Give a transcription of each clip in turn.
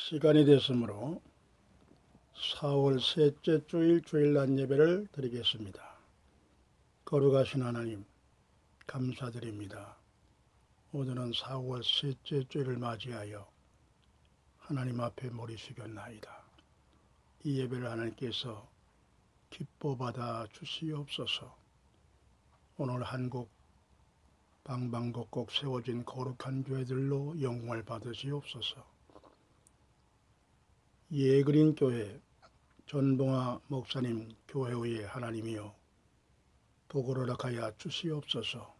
시간이 됐으므로 4월 셋째 주일 주일날 예배를 드리겠습니다. 거룩하신 하나님 감사드립니다. 오늘은 4월 셋째 주일을 맞이하여 하나님 앞에 머리 숙였나이다. 이 예배를 하나님께서 기뻐 받아 주시옵소서. 오늘 한국 방방곡곡 세워진 거룩한 교회들로 영광을 받으시옵소서. 예그린 교회 전봉아 목사님 교회의 하나님이여 복을 허락하여 주시옵소서.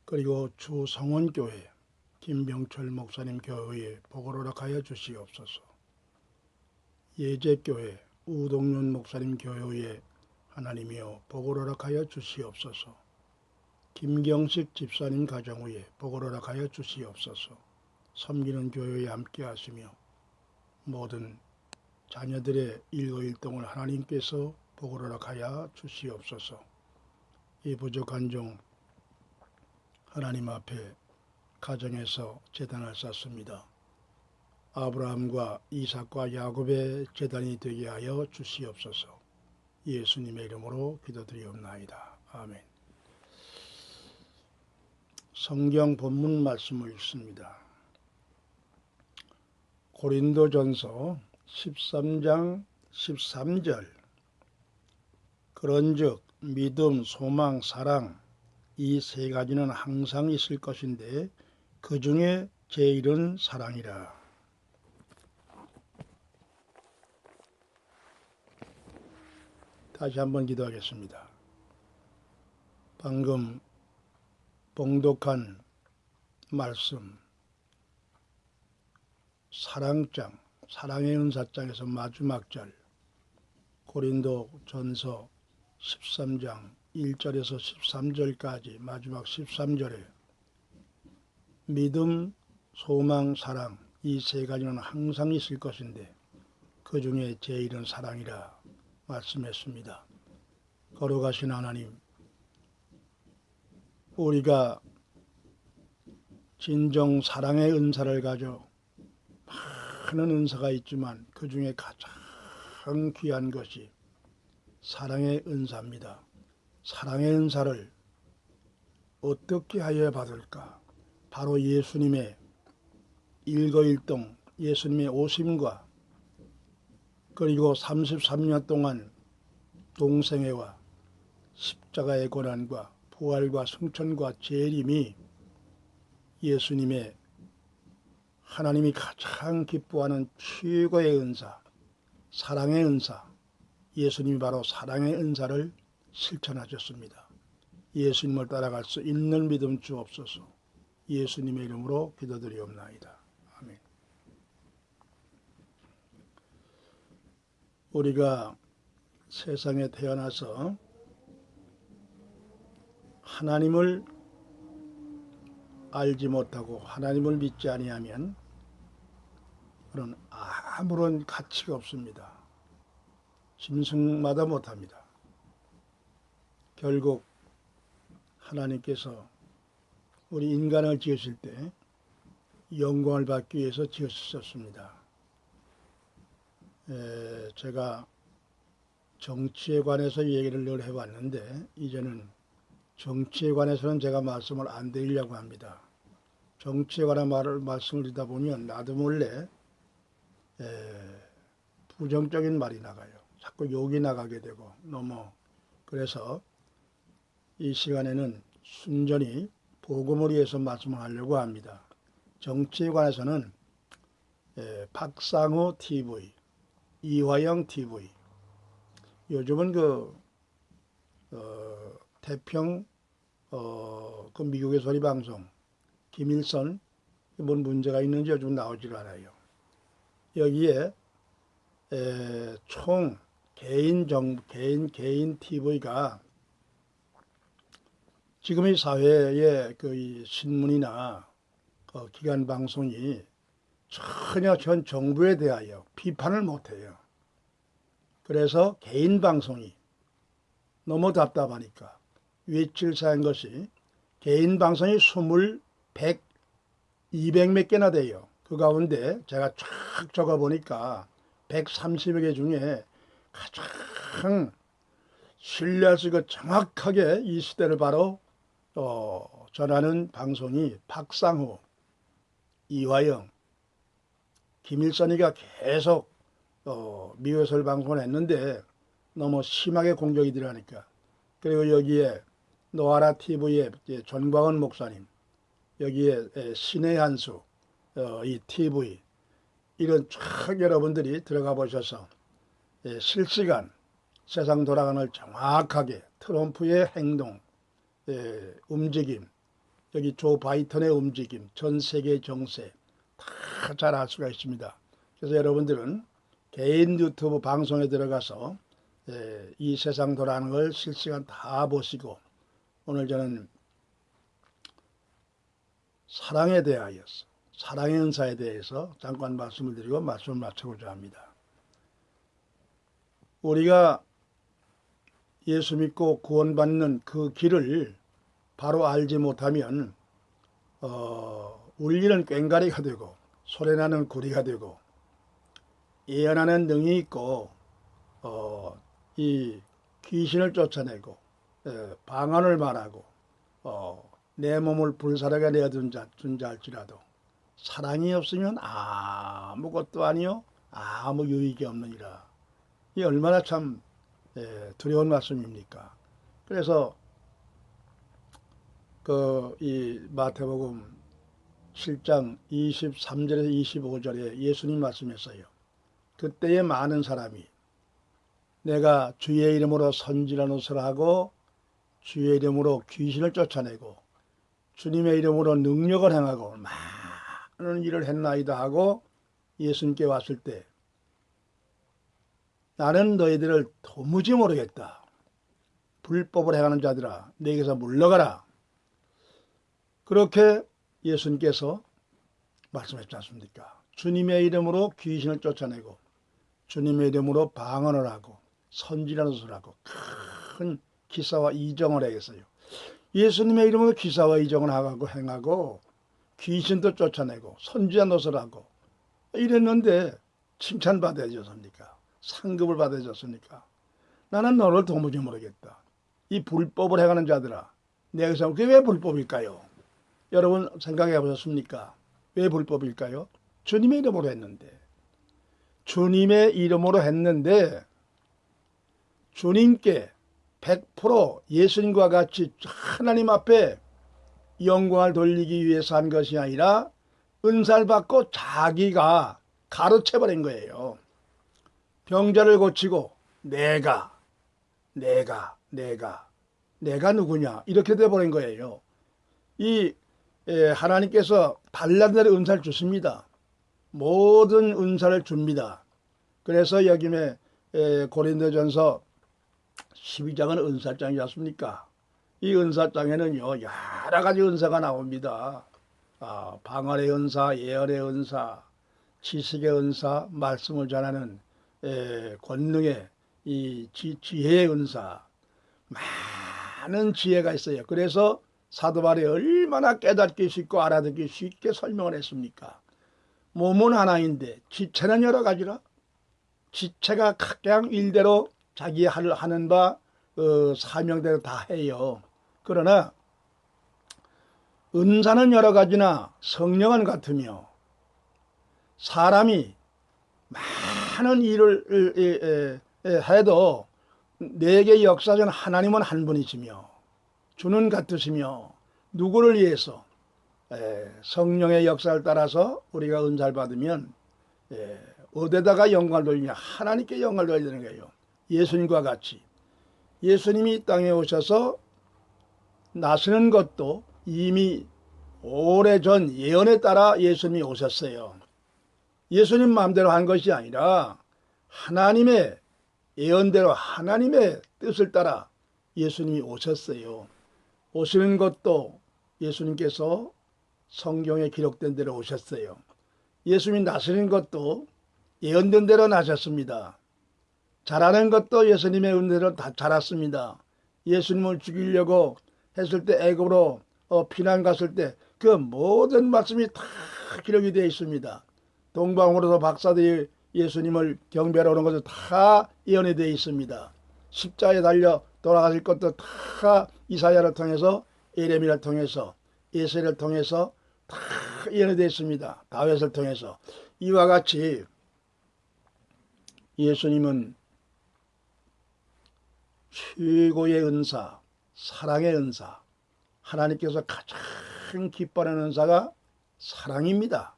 그리고 주성원교회 김병철 목사님 교회에 복을 허락하여 주시옵소서. 예제교회 우동윤 목사님 교회에 하나님이여 복을 허락하여 주시옵소서. 김경식 집사님 가정위에 복을 허락하여 주시옵소서. 섬기는 교회에 함께 하시며 모든 자녀들의 일거일동을 하나님께서 복을 허락하여 주시옵소서. 이 부족한 종 하나님 앞에 가정에서 제단을 쌓습니다. 아브라함과 이삭과 야곱의 제단이 되게 하여 주시옵소서. 예수님의 이름으로 기도드리옵나이다. 아멘. 성경 본문 말씀을 읽습니다. 고린도전서 13장 13절 그런즉 믿음, 소망, 사랑 이 세 가지는 항상 있을 것인데 그 중에 제일은 사랑이라. 다시 한번 기도하겠습니다. 방금 봉독한 말씀 사랑장, 사랑의 은사장에서 마지막 절 고린도전서 13장 1절에서 13절까지 마지막 13절에 믿음, 소망, 사랑 이 세 가지는 항상 있을 것인데 그 중에 제일은 사랑이라 말씀했습니다. 거룩하신 하나님, 우리가 진정 사랑의 은사를 가져 많은 은사가 있지만 그 중에 가장 귀한 것이 사랑의 은사입니다. 사랑의 은사를 어떻게 하여야 받을까? 바로 예수님의 일거일동, 예수님의 오심과 그리고 33년 동안 동생애와 십자가의 고난과 부활과 승천과 재림이 예수님의 하나님이 가장 기뻐하는 최고의 은사, 사랑의 은사, 예수님이 바로 사랑의 은사를 실천하셨습니다. 예수님을 따라갈 수 있는 믿음 주옵소서. 예수님의 이름으로 기도드리옵나이다. 아멘. 우리가 세상에 태어나서 하나님을 알지 못하고 하나님을 믿지 아니하면 그런 아무런 가치가 없습니다. 짐승마다 못합니다. 결국 하나님께서 우리 인간을 지으실 때 영광을 받기 위해서 지으셨습니다. 제가 정치에 관해서 얘기를 늘 해왔는데 이제는 정치에 관해서는 제가 말씀을 안 드리려고 합니다. 정치에 관한 말씀을 드리다 보면 나도 몰래 부정적인 말이 나가요. 자꾸 욕이 나가게 되고 그래서 이 시간에는 순전히 복음을 위해서 말씀을 하려고 합니다. 정치에 관해서는 박상호 TV, 이화영 TV, 요즘은 태평 그 미국의 소리 방송 김일성 뭔 문제가 있는지 요즘 나오지가 않아요. 여기에 총 개인 TV가 지금 이 사회의 이 신문이나 기관 방송이 전혀 전 정부에 대하여 비판을 못해요. 그래서 개인 방송이 너무 답답하니까 외칠사한 것이 개인 방송이 20, 100, 200 몇 개나 돼요. 그 가운데 제가 쫙 적어보니까 130여 개 중에 가장 신뢰할 수 있고 정확하게 이 시대를 바로 전하는 방송이 박상후, 이화영, 김일선이가 계속 미호설 방송을 했는데 너무 심하게 공격이 들어가니까, 그리고 여기에 노아라 TV의 전광훈 목사님, 여기에 신의 한수 이 TV, 이런 쫙 여러분들이 들어가 보셔서 실시간 세상 돌아가는 걸 정확하게 트럼프의 행동, 움직임, 여기 조 바이든의 움직임, 전 세계 정세 다 잘 알 수가 있습니다. 그래서 여러분들은 개인 유튜브 방송에 들어가서 이 세상 돌아가는 걸 실시간 다 보시고, 오늘 저는 사랑에 대하여서, 사랑의 은사에 대해서 잠깐 말씀을 드리고 말씀을 마치고자 합니다. 우리가 예수 믿고 구원받는 그 길을 바로 알지 못하면 울리는 꽹과리가 되고 소리나는 구리가 되고 예언하는 능이 있고 이 귀신을 쫓아내고 방언을 말하고 내 몸을 불사르게 내어준 자 할지라도 사랑이 없으면 아무것도 아니요 아무 유익이 없느니라. 이 얼마나 참 두려운 말씀입니까? 그래서 이 마태복음 7장 23절에서 25절에 예수님 말씀했어요. 그때에 많은 사람이 내가 주의 이름으로 선지란 옷을 하고 주의 이름으로 귀신을 쫓아내고 주님의 이름으로 능력을 행하고 많은 일을 했나이다 하고 예수님께 왔을 때 나는 너희들을 도무지 모르겠다. 불법을 행하는 자들아 내게서 물러가라. 그렇게 예수님께서 말씀하셨지 않습니까? 주님의 이름으로 귀신을 쫓아내고 주님의 이름으로 방언을 하고 선지라는 것을 하고 큰 기사와 이정을 하겠어요. 예수님의 이름으로 기사와 이정을 하고 행하고 귀신도 쫓아내고 선지한 것을 하고 이랬는데 칭찬받아줬습니까? 상급을 받아줬습니까? 나는 너를 도무지 모르겠다. 이 불법을 행하는 자들아 내게서 그게 왜 불법일까요? 여러분 생각해 보셨습니까? 왜 불법일까요? 주님의 이름으로 했는데 주님께 100% 예수님과 같이 하나님 앞에 영광을 돌리기 위해서 한 것이 아니라 은사를 받고 자기가 가로채버린 거예요. 병자를 고치고 내가 누구냐 이렇게 돼버린 거예요. 하나님께서 달라는 대로 은사를 주십니다. 모든 은사를 줍니다. 그래서 여기에 고린도전서 12장은 은사장이지 않습니까? 이 은사장에는요 여러 가지 은사가 나옵니다. 방언의 은사, 예언의 은사, 지식의 은사, 말씀을 전하는 권능의 이 지혜의 은사, 많은 지혜가 있어요. 그래서 사도 바울이 얼마나 깨닫기 쉽고 알아듣기 쉽게 설명을 했습니까? 몸은 하나인데 지체는 여러 가지라. 지체가 각각 일대로 자기 하는 바 사명대로 다 해요. 그러나 은사는 여러 가지나 성령은 같으며 사람이 많은 일을 해도 내게 역사하는 하나님은 한 분이시며 주는 같으시며 누구를 위해서 성령의 역사를 따라서 우리가 은사를 받으면 어디다가 영광을 돌리냐? 하나님께 영광을 돌리는 거예요. 예수님과 같이 예수님이 이 땅에 오셔서 나서는 것도 이미 오래전 예언에 따라 예수님이 오셨어요. 예수님 마음대로 한 것이 아니라 하나님의 예언대로 하나님의 뜻을 따라 예수님이 오셨어요. 오시는 것도 예수님께서 성경에 기록된 대로 오셨어요. 예수님이 나서는 것도 예언된 대로 나셨습니다. 자라는 것도 예수님의 은혜로 다 자랐습니다. 예수님을 죽이려고 했을 때 애굽으로 피난 갔을 때 그 모든 말씀이 다 기록이 되어 있습니다. 동방으로서 박사들이 예수님을 경배하러 오는 것도 다 예언이 되어 있습니다. 십자가에 달려 돌아가실 것도 다 이사야를 통해서, 예레미야를 통해서, 예수를 통해서 다 예언이 되어 있습니다. 다윗을 통해서. 이와 같이 예수님은 최고의 은사, 사랑의 은사, 하나님께서 가장 기뻐하는 은사가 사랑입니다.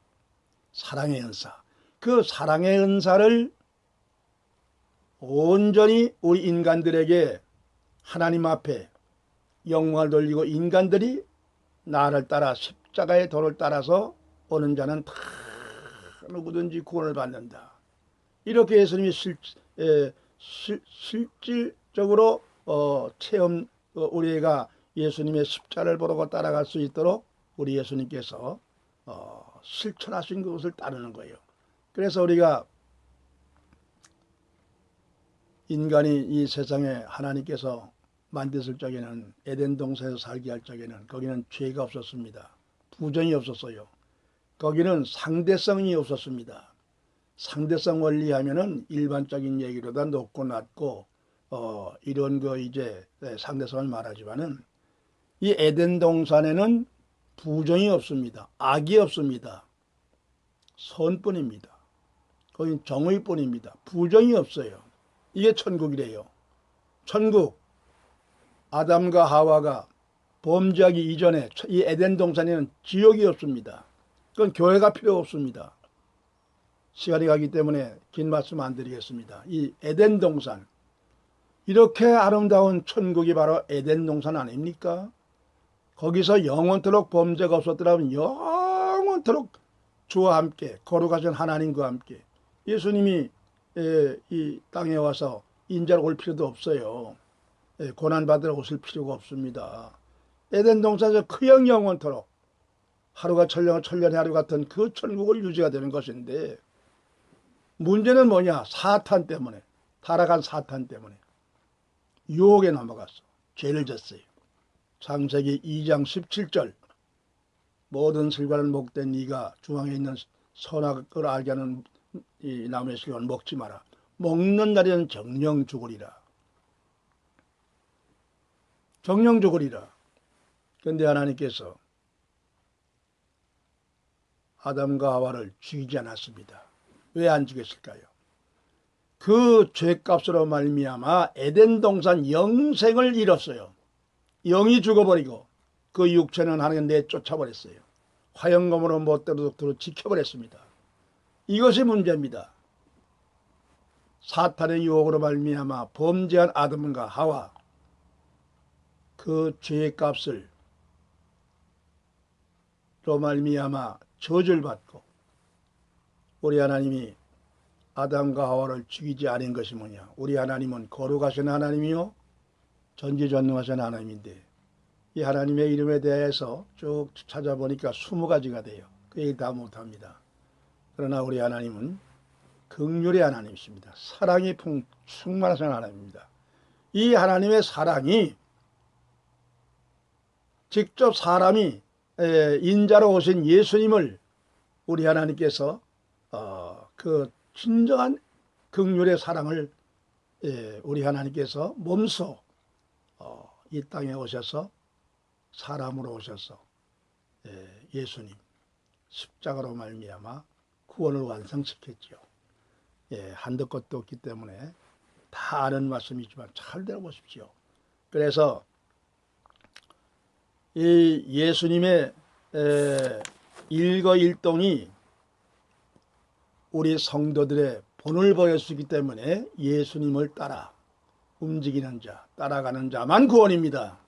사랑의 은사. 그 사랑의 은사를 온전히 우리 인간들에게 하나님 앞에 영광을 돌리고, 인간들이 나를 따라 십자가의 도를 따라서 오는 자는 다 누구든지 구원을 받는다. 이렇게 예수님이 실질적으로 우리가 예수님의 십자가를 보고 따라갈 수 있도록 우리 예수님께서 실천하신 그것을 따르는 거예요. 그래서 우리가 인간이 이 세상에 하나님께서 만드실 적에는, 에덴 동산에서 살게 할 적에는 거기는 죄가 없었습니다. 부정이 없었어요. 거기는 상대성이 없었습니다. 상대성 원리 하면은 일반적인 얘기로다 높고 낮고 이런 거 이제 상대성을 말하지만은, 이 에덴 동산에는 부정이 없습니다. 악이 없습니다. 선뿐입니다. 거긴 정의뿐입니다. 부정이 없어요. 이게 천국이래요. 천국, 아담과 하와가 범죄하기 이전에 이 에덴 동산에는 지옥이 없습니다. 그건 교회가 필요 없습니다. 시간이 가기 때문에 긴 말씀 안 드리겠습니다. 이 에덴 동산, 이렇게 아름다운 천국이 바로 에덴 동산 아닙니까? 거기서 영원토록 범죄가 없었더라면 영원토록 주와 함께 거룩하신 하나님과 함께, 예수님이 이 땅에 와서 인자로 올 필요도 없어요. 고난받으러 오실 필요가 없습니다. 에덴 동산에서 그냥 영원토록 하루가 천년의 하루 같은 그 천국을 유지가 되는 것인데, 문제는 뭐냐? 사탄 때문에, 타락한 사탄 때문에 유혹에 넘어갔어. 죄를 졌어요. 창세기 2장 17절, 모든 실과는 목된 네가 중앙에 있는 선악을 알게 하는 이 나무의 실과는 먹지 마라. 먹는 날에는 정령 죽으리라. 정령 죽으리라. 그런데 하나님께서 아담과 하와를 죽이지 않았습니다. 왜 안 죽였을까요? 그 죄값으로 말미암아 에덴 동산 영생을 잃었어요. 영이 죽어버리고 그 육체는 하나님 내쫓아버렸어요. 화영검으로 못 들도록 지켜버렸습니다. 이것이 문제입니다. 사탄의 유혹으로 말미암아 범죄한 아담과 하와, 그 죄값을 로 말미암아 저주를 받고, 우리 하나님이 아담과 하와를 죽이지 않은 것이 뭐냐? 우리 하나님은 거룩하신 하나님이요 전지전능하신 하나님인데, 이 하나님의 이름에 대해서 쭉 찾아보니까 20가지가 돼요. 그 얘기 다 못합니다. 그러나 우리 하나님은 긍휼의 하나님이십니다. 사랑이 충만하신 하나님입니다. 이 하나님의 사랑이 직접 사람이 인자로 오신 예수님을 우리 하나님께서 그 진정한 긍휼의 사랑을 우리 하나님께서 몸소 이 땅에 오셔서 사람으로 오셔서 예수님 십자가로 말미암아 구원을 완성시켰죠. 한도 끝도 없기 때문에 다 아는 말씀이지만 잘 들어보십시오. 그래서 이 예수님의 일거일동이 우리 성도들의 본을 보여주기 때문에 예수님을 따라 움직이는 자, 따라가는 자만 구원입니다.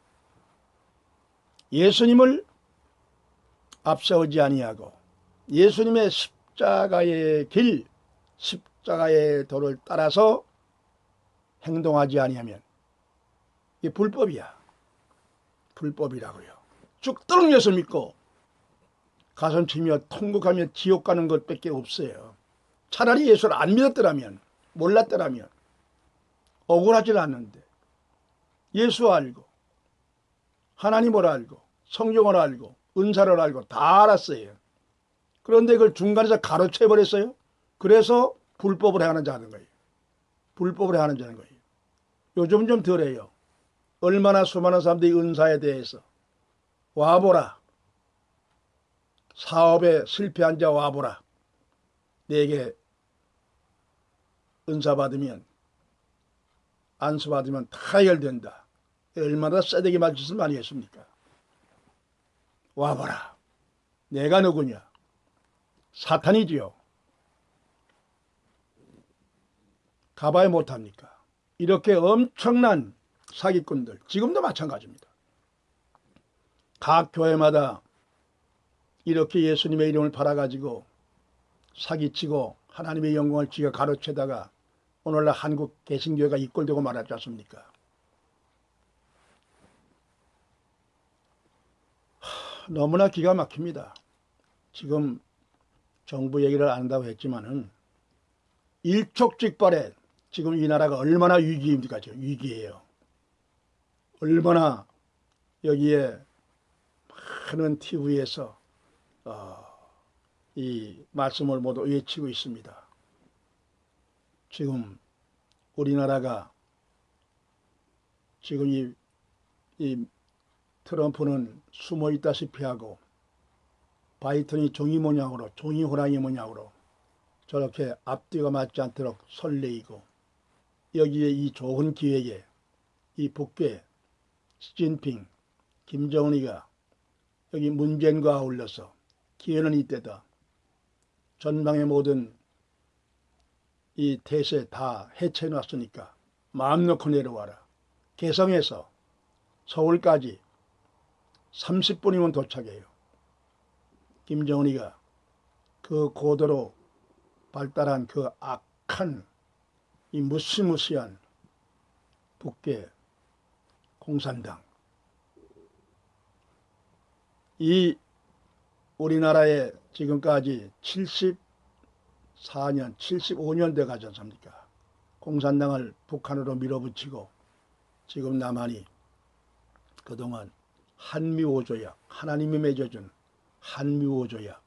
예수님을 앞세우지 아니하고 예수님의 십자가의 길, 십자가의 도를 따라서 행동하지 아니하면 이게 불법이야. 불법이라고요. 죽도록 예수 믿고 가슴치며 통곡하며 지옥 가는 것밖에 없어요. 차라리 예수를 안 믿었더라면, 몰랐더라면 억울하지 않는데, 예수 알고 하나님을 알고 성경을 알고 은사를 알고 다 알았어요. 그런데 그걸 중간에서 가로채버렸어요. 그래서 불법을 행하는 자는 거예요. 불법을 행하는 자는 거예요. 요즘 좀 덜해요. 얼마나 수많은 사람들이 은사에 대해서 와보라. 사업에 실패한 자 와보라. 내게 은사 받으면, 안수 받으면 다 해결된다. 얼마나 싸대기 맞을 짓을 많이 했습니까? 와보라. 내가 누구냐? 사탄이지요. 가봐야 못합니까? 이렇게 엄청난 사기꾼들, 지금도 마찬가지입니다. 각 교회마다 이렇게 예수님의 이름을 팔아가지고 사기치고 하나님의 영광을 지가 가로채다가 오늘날 한국 개신교회가 이꼴되고 말았지 않습니까? 너무나 기가 막힙니다. 지금 정부 얘기를 안 한다고 했지만은 일촉즉발에 지금 이 나라가 얼마나 위기입니까? 지금 위기예요. 얼마나 여기에 많은 TV에서 이 말씀을 모두 외치고 있습니다. 지금 우리나라가 지금 이 트럼프는 숨어 있다시피 하고 바이든이 종이 모양으로 종이 호랑이 모양으로 저렇게 앞뒤가 맞지 않도록 설레이고 여기에 이 좋은 기회에 이 북괴 시진핑 김정은이가 여기 문재인과 아울러서 기회는 이때다. 전방의 모든 이 태세 다 해체해 놨으니까 마음 놓고 내려와라. 개성에서 서울까지 30분이면 도착해요. 김정은이가 그 고도로 발달한 그 악한 이 무시무시한 북괴 공산당, 이 우리나라에 지금까지 74년, 75년 돼 가지 않습니까? 공산당을 북한으로 밀어붙이고 지금 남한이 그동안 한미오조약, 하나님이 맺어준 한미오조약,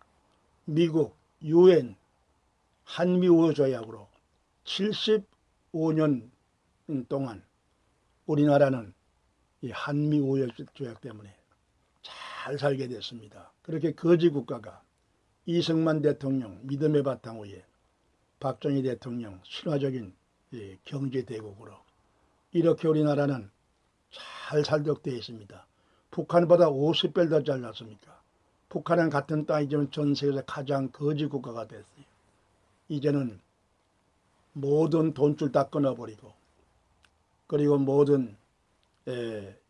미국, UN 한미오조약으로 75년 동안 우리나라는 이 한미오조약 때문에 잘 살게 됐습니다. 그렇게 거지 국가가 이승만 대통령 믿음의 바탕 위에 박정희 대통령 신화적인 경제대국으로 이렇게 우리나라는 잘 살도록 되어 있습니다. 북한보다 50배 더 잘났습니까? 북한은 같은 땅이지만 전 세계에서 가장 거지 국가가 됐어요. 이제는 모든 돈줄 다 끊어버리고 그리고 모든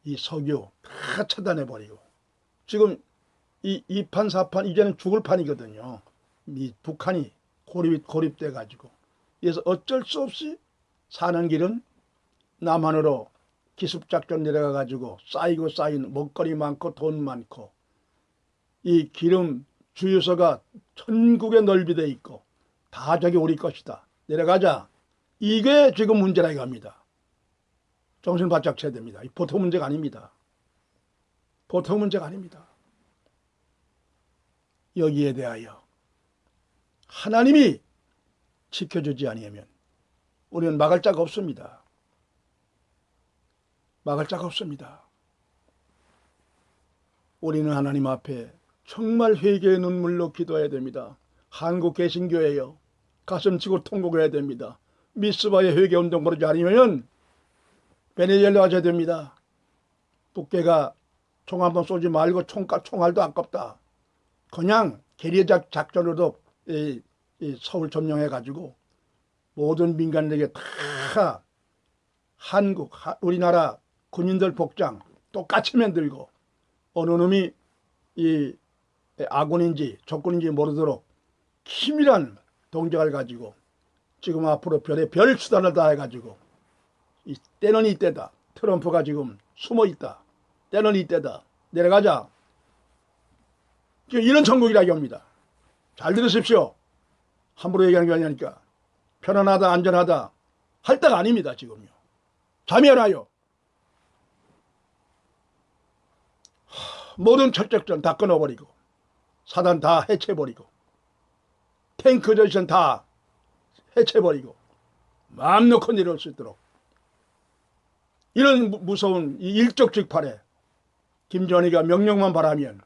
이 석유 다 차단해버리고 지금 이 2판 4판 이제는 죽을 판이거든요. 이 북한이 고립돼 가지고 그래서 어쩔 수 없이 사는 길은 남한으로 기습작전 내려가 가지고 쌓이고 쌓인 먹거리 많고 돈 많고 이 기름 주유소가 천국의 넓이돼 있고 다 저기 우리 것이다. 내려가자. 이게 지금 문제라 이겁니다. 정신 바짝 차야 됩니다. 보통 문제가 아닙니다. 보통 문제가 아닙니다. 여기에 대하여 하나님이 지켜주지 아니하면 우리는 막을 자가 없습니다. 막을 자가 없습니다. 우리는 하나님 앞에 정말 회개의 눈물로 기도해야 됩니다. 한국 개신교회여 가슴치고 통곡해야 됩니다. 미스바의 회개운동 벌이지 않으면 베네수엘라 가셔야 됩니다. 북괴가 총 한 번 쏘지 말고 총알도 아깝다. 그냥 게리라 작전으로도 이 서울 점령해가지고 모든 민간에게 다 한국, 우리나라 군인들 복장 똑같이 만들고 어느 놈이 이 아군인지 적군인지 모르도록 치밀한 동작을 가지고 지금 앞으로 별 수단을 다 해가지고 이 때는 이때다. 트럼프가 지금 숨어있다. 때는 이때다. 내려가자. 지금 이런 천국이라고 합니다. 잘 들으십시오. 함부로 얘기하는 게 아니니까. 편안하다 안전하다 할 때가 아닙니다. 지금요. 잠이 안 와요. 모든 철책전 다 끊어버리고 사단 다 해체해버리고 탱크 전선 다 해체해버리고 마음 놓고 내려올 수 있도록 이런 무서운 이 일적즉발에 김정은이가 명령만 바라면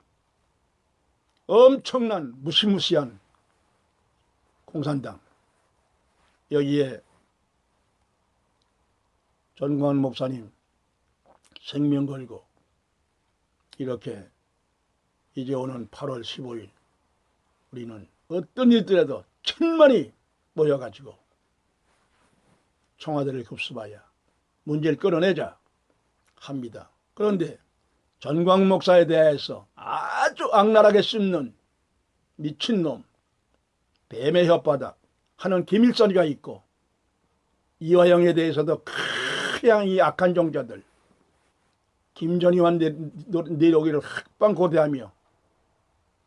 엄청난 무시무시한 공산당, 여기에 전광훈 목사님 생명 걸고 이렇게 이제 오는 8월 15일 우리는 어떤 일들에도 천만이 모여가지고 청와대를 급습하여 문제를 끌어내자 합니다. 그런데 전광훈 목사에 대해서 아주 악랄하게 씹는 미친놈, 뱀의 혓바닥 하는 김일성이가 있고, 이화영에 대해서도 그냥 이 악한 종자들 김정희와 내려오기를 학방고대하며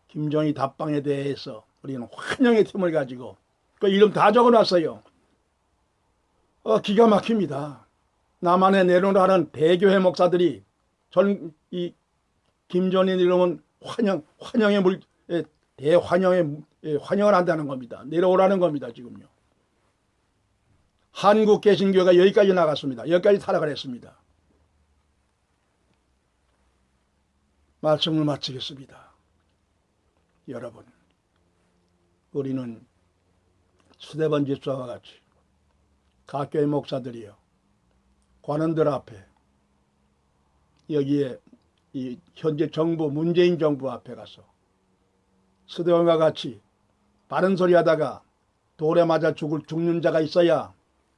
김정희 답방에 대해서 우리는 환영의 틈을 가지고 그 이름 다 적어놨어요. 기가 막힙니다. 남한에 내려오라는 대교회 목사들이 이 김정희 이름은 환영을 한다는 겁니다. 내려오라는 겁니다. 지금요. 한국 개신교가 여기까지 나갔습니다. 여기까지 타락을 했습니다. 말씀을 마치겠습니다. 여러분, 우리는 수대번 집사와 같이 각교의 목사들이요, 관원들 앞에, 여기에 이 현재 정부, 문재인 정부 앞에 가서 수대원과 같이 바른 소리 하다가 돌에 맞아 죽는 자가 있어야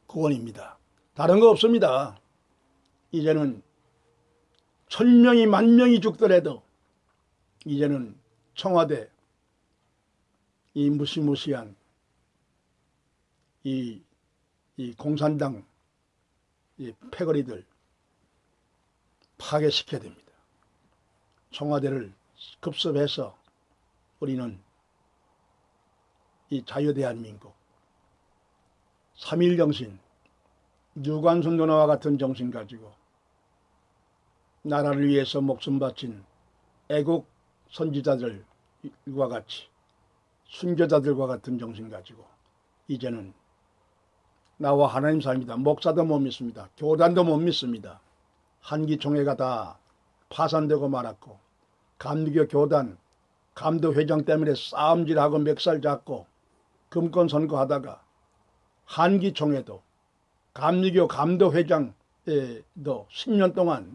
구원입니다. 다른 거 없습니다. 이제는 1000명이 10,000명이 죽더라도 이제는 청와대 이 무시무시한 이 공산당 이 패거리들 파괴시켜야 됩니다. 청와대를 급습해서 우리는 이 자유대한민국 3.1 정신, 유관순 누나와 같은 정신 가지고 나라를 위해서 목숨 바친 애국 선지자들과 같이 순교자들과 같은 정신 가지고 이제는 나와 하나님 사입니다. 목사도 못 믿습니다. 교단도 못 믿습니다. 한기총회가 다 파산되고 말았고, 감리교 교단 감도회장 때문에 싸움질하고 멱살 잡고 금권 선거하다가 한기총회도 감리교 감도회장도 10년 동안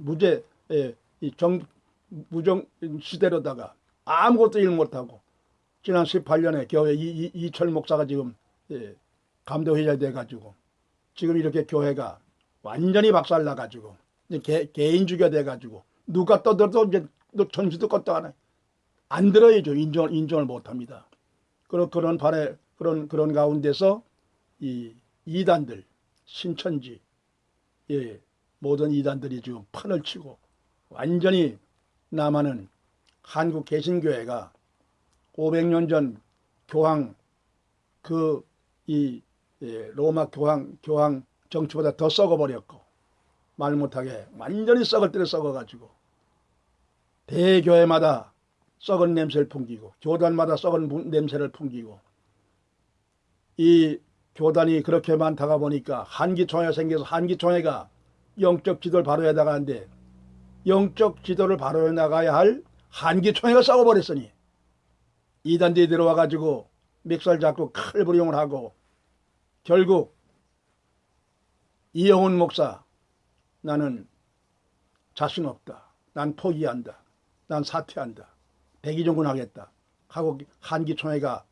무정 시대로다가 아무것도 일 못하고 지난 18년에 교회 이철 목사가 지금 감도회장이 돼가지고 지금 이렇게 교회가 완전히 박살나가지고 개인주의가 돼가지고 누가 떠들어도 이제 전시도 것도 안 들어야죠. 인정을 못합니다. 그런 가운데서 이 이단들, 신천지, 모든 이단들이 지금 판을 치고 완전히 남한은 한국 개신교회가 500년 전 교황 로마 교황 정치보다 더 썩어버렸고 말 못하게 완전히 썩을 때를 썩어가지고 대교회마다 썩은 냄새를 풍기고 교단마다 썩은 냄새를 풍기고 이 교단이 그렇게 많다가 보니까 한기총회가 생겨서 한기총회가 영적 지도를 바로해 나가는데 영적 지도를 바로해 나가야 할 한기총회가 썩어버렸으니 이단들이 들어와가지고 멱살 잡고 칼부림을 하고 결국 이영훈 목사 나는 자신 없다. 난 포기한다. 난 사퇴한다. 백의종군 하겠다. 하고 한기총회가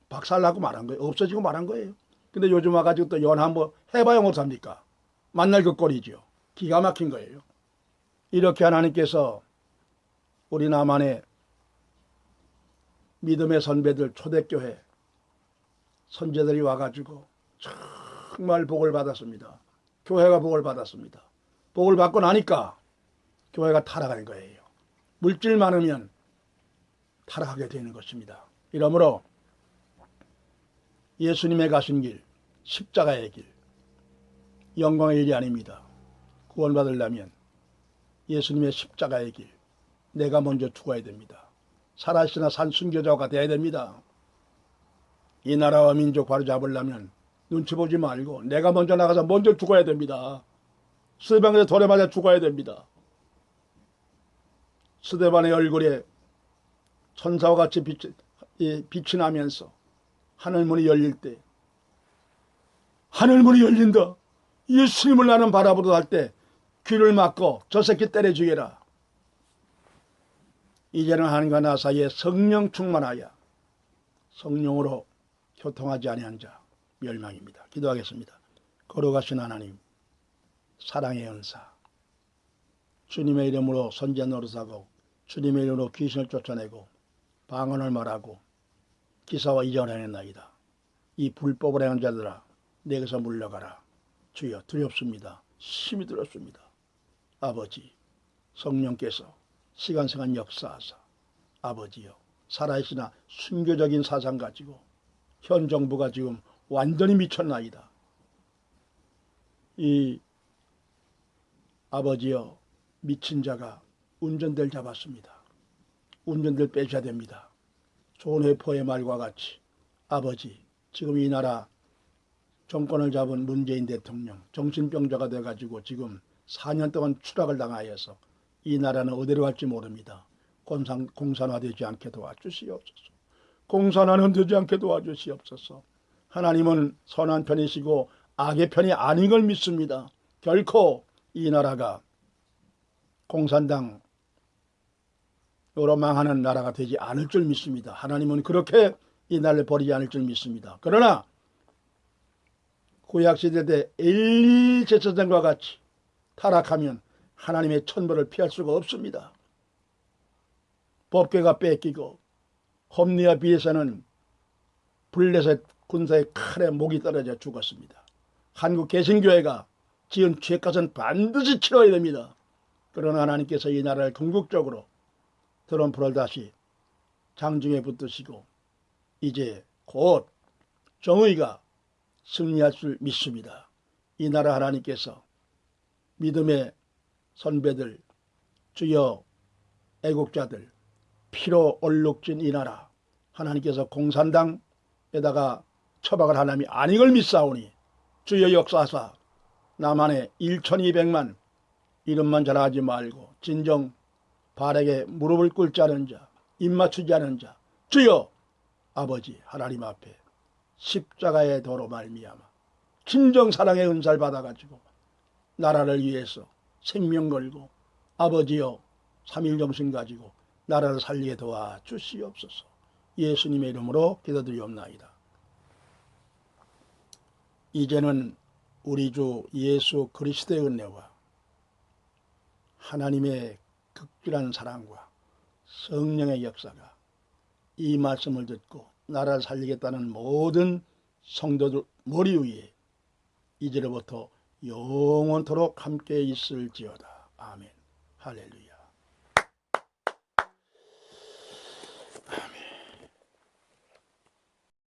박살나고 말한 거예요. 없어지고 말한 거예요. 근데 요즘 와가지고 또 연합 뭐 해봐야 못합니까? 만날 그 꼴이죠. 기가 막힌 거예요. 이렇게 하나님께서 우리 남한의 믿음의 선배들 초대교회 선제들이 와가지고 정말 복을 받았습니다. 교회가 복을 받았습니다. 복을 받고 나니까 교회가 타락하는 거예요. 물질 많으면 타락하게 되는 것입니다. 이러므로 예수님의 가신 길, 십자가의 길, 영광의 일이 아닙니다. 구원받으려면 예수님의 십자가의 길, 내가 먼저 죽어야 됩니다. 살아있으나 산 순교자가 돼야 됩니다. 이 나라와 민족 바로잡으려면 눈치 보지 말고 내가 먼저 나가서 먼저 죽어야 됩니다. 스데반에서 돌에 맞아 죽어야 됩니다. 스데반의 얼굴에 천사와 같이 빛이 나면서 하늘문이 열릴 때, 하늘문이 열린다. 예수님을 나는 바라보러 할 때 귀를 막고 저 새끼 때려 죽여라. 이제는 하나님과 나 사이에 성령 충만하여 성령으로 교통하지 아니한 자 멸망입니다. 기도하겠습니다. 거룩하신 하나님, 사랑의 은사, 주님의 이름으로 선지자 노릇하고 주님의 이름으로 귀신을 쫓아내고 방언을 말하고 기사와 이전을 해냈나이다. 이 불법을 행한 자들아, 내게서 물러가라. 주여, 두렵습니다. 심히 두렵습니다. 아버지, 성령께서 시간생활 역사하사 아버지여, 살아있으나 순교적인 사상 가지고 현 정부가 지금 완전히 미쳤나이다. 이 아버지여, 미친 자가 운전대를 잡았습니다. 운전대를 빼셔야 됩니다. 좋은 회포의 말과 같이 아버지, 지금 이 나라 정권을 잡은 문재인 대통령 정신병자가 돼가지고 지금 4년 동안 추락을 당하여서 이 나라는 어디로 갈지 모릅니다. 공산화되지 않게 도와주시옵소서. 공산화는 되지 않게 도와주시옵소서. 하나님은 선한 편이시고 악의 편이 아닌 걸 믿습니다. 결코 이 나라가 공산당 여러 망하는 나라가 되지 않을 줄 믿습니다. 하나님은 그렇게 이 나라를 버리지 않을 줄 믿습니다. 그러나 구약시대 때 엘리 제사장과 같이 타락하면 하나님의 천벌을 피할 수가 없습니다. 법궤가 뺏기고 홈리와 비에서는 블레셋 군사의 칼에 목이 떨어져 죽었습니다. 한국 개신교회가 지은 죄값은 반드시 치러야 됩니다. 그러나 하나님께서 이 나라를 궁극적으로 트럼프를 다시 장중에 붙드시고 이제 곧 정의가 승리할 줄 믿습니다. 이 나라 하나님께서 믿음의 선배들, 주여 애국자들, 피로 얼룩진 이 나라 하나님께서 공산당에다가 처박을 하나님이 아닌 걸 믿사오니 주여 역사하사 남한에 1200만 이름만 자랑하지 말고 진정 발에게 무릎을 꿇지 않은 자, 입 맞추지 않은 자, 주여 아버지 하나님 앞에 십자가의 도로 말미암아 진정 사랑의 은사를 받아가지고 나라를 위해서 생명 걸고 아버지여 삼일정신 가지고 나라를 살리게 도와주시옵소서. 예수님의 이름으로 기도드리옵나이다. 이제는 우리 주 예수 그리스도의 은혜와 하나님의 극진한 사랑과 성령의 역사가 이 말씀을 듣고 나라를 살리겠다는 모든 성도들 머리 위에 이제로부터 영원토록 함께 있을지어다. 아멘. 할렐루야.